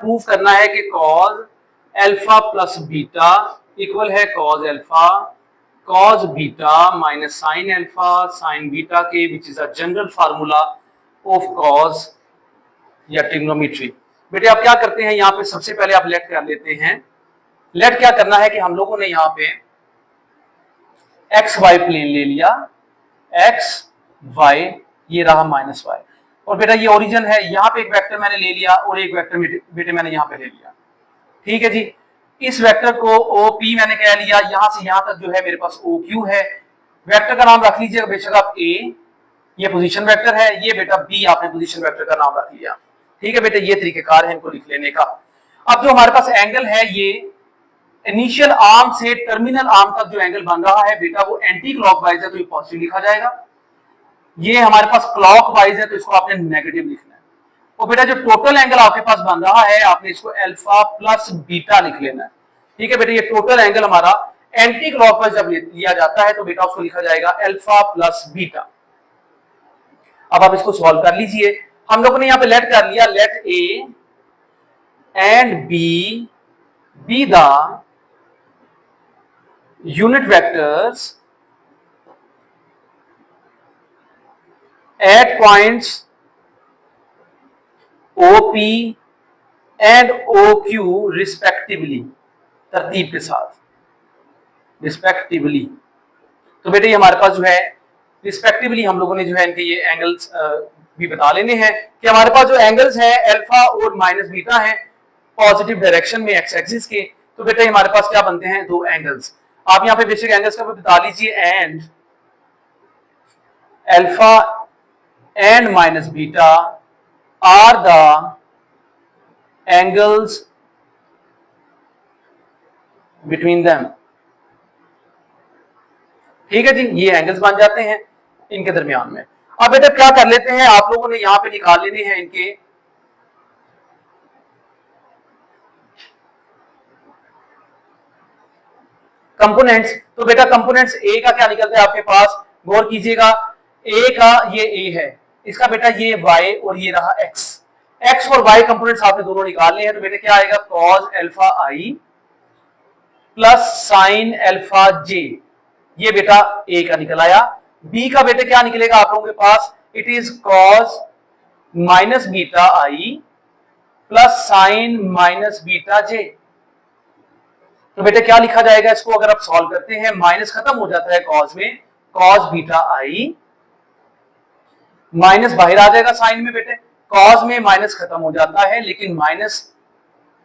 Prove करना है कि cos alpha plus beta equal है cos alpha cos beta minus sine alpha sine beta के which is a general formula of cos या trigonometry. बेटे आप क्या करते हैं, यहाँ पे सबसे पहले आप लेट कर लेते हैं। लेट क्या करना है कि हम लोगों ने यहाँ पे एक्स वाई प्लेन ले लिया, एक्स वाई ये रहा माइनस वाई, और बेटा ये ओरिजिन है, यहाँ पे एक वेक्टर मैंने ले लिया और एक वेक्टर बेटे मैंने यहाँ पे ले लिया। ठीक है जी, इस वेक्टर को ओ पी मैंने कह लिया, यहां से यहां तक जो है मेरे पास ओ क्यू है। वेक्टर का नाम रख लीजिएगा बेशक आप ए, ये पोजीशन वेक्टर है, ये बेटा बी आपने पोजीशन वेक्टर का नाम रख लिया। ठीक है बेटे, ये तरीकेकार है इनको लिख लेने का। अब जो हमारे पास एंगल है, ये इनिशियल आर्म से टर्मिनल आर्म तक जो एंगल बन रहा है बेटा वो एंटी क्लॉकवाइज है, तो ये पॉजिटिव लिखा जाएगा। ये हमारे पास क्लॉकवाइज है तो इसको आपने नेगेटिव लिखना है। और बेटा जो टोटल एंगल आपके पास बन रहा है आपने इसको अल्फा प्लस बीटा लिख लेना है। ठीक है बेटा, ये टोटल एंगल हमारा एंटी क्लॉकवाइज जब लिया जाता है तो बेटा उसको लिखा जाएगा अल्फा प्लस बीटा। अब आप इसको सॉल्व कर लीजिए। हम लोगों ने यहां पे लेट कर लिया, let A and B be the unit vectors at points OP and OQ respectively, तरतीब के साथ रिस्पेक्टिवली। तो बेटे ये हमारे पास जो है रिस्पेक्टिवली हम लोगों ने जो है इनके ये एंगल्स भी बता लेने हैं कि हमारे पास जो एंगल्स हैं अल्फा और माइनस बीटा हैं पॉजिटिव डायरेक्शन में एक्स एक्सिस के। तो बेटे हमारे पास क्या बनते हैं, दो एंगल्स। आप यहाँ पे बेसिक एंगल्स का बता लीजिए, and alpha and minus beta are the angles between them। ठीक है जी, ये एंगल्स बन जाते हैं इनके दरमियान में। अब बेटा क्या कर लेते हैं, आप लोगों ने यहां पे निकाल लेने हैं इनके कंपोनेंट्स। तो बेटा कंपोनेंट्स ए का क्या निकलता है आपके पास, गौर कीजिएगा। ए का ये ए है, इसका बेटा ये y और ये रहा x। x और y कंपोनेंट्स आपने दोनों निकालने हैं, तो बेटे क्या आएगा cos alpha i plus sine alpha j, ये बेटा a का निकल आया। b का बेटे क्या निकलेगा आप लोगों के पास, it is cos minus beta i plus sine minus beta j। तो बेटे क्या लिखा जाएगा इसको, अगर आप सॉल्व करते हैं माइनस खत्म हो जाता है cos में, cos बीटा i माइनस बाहर आ जाएगा साइन में, बेटे कॉस में माइनस खत्म हो जाता है लेकिन माइनस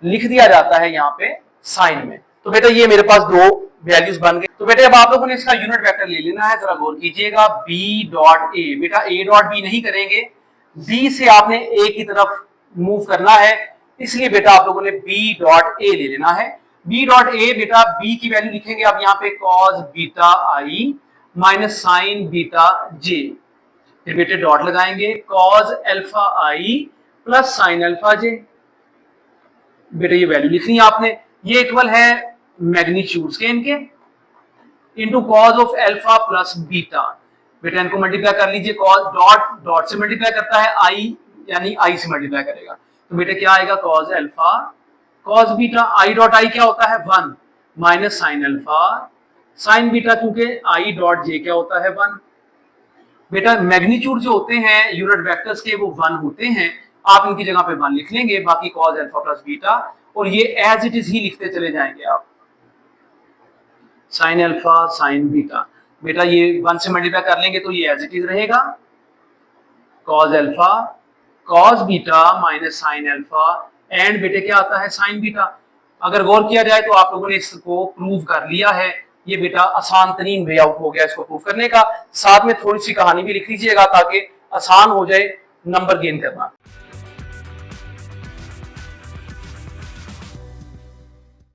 लिख दिया जाता है यहाँ पे साइन में। तो बेटा ये मेरे पास दो वैल्यूज बन गए। तो बेटे अब आप लोगों ने इसका यूनिट वेक्टर ले लेना है, जरा गौर कीजिएगा, b डॉट ए। बेटा a डॉट बी नहीं करेंगे, b से आपने a की तरफ मूव करना है, इसलिए बेटा आप लोगों ने b डॉट ए ले लेना है। b डॉट ए बेटा b की वैल्यू लिखेंगे आप यहाँ पे cos beta i minus sign beta j, फिर बेटे डॉट लगाएंगे cos alpha i plus sine alpha j। बेटे ये वैल्यू लिखनी है आपने, ये इक्वल है मैग्नीट्यूड्स के इनके into cos of alpha plus beta. बेटे इनको मल्टीप्लाई कर लीजिए, cos डॉट डॉट से मल्टीप्लाई करता है, i यानी i से मल्टीप्लाई करेगा। तो बेटे क्या आएगा cos alpha cos beta, i dot i क्या होता है 1 minus sine alpha sine beta, क्योंकि i डॉट j क्या होता है 1। बेटा मैग्नीट्यूड जो होते हैं यूनिट वेक्टर्स के वो 1 होते हैं, आप इनकी जगह पे 1 लिख लेंगे, बाकी cos अल्फा प्लस बीटा, और ये एज इट इज ही लिखते चले जाएंगे आप, साइन अल्फा साइन बीटा। बेटा ये 1 से मल्टीप्लाई कर लेंगे तो ये एज इट इज रहेगा, cos alpha cos beta minus sine alpha and बेटे क्या आता है साइन बीटा। अगर गौर किया जाए तो आप लोगों ने इसको प्रूव कर लिया है, ये बेटा आसान तरीन वे आउट हो गया इसको प्रूव करने का। साथ में थोड़ी सी कहानी भी लिख लीजिएगा ताकि आसान हो जाए नंबर गेन करना।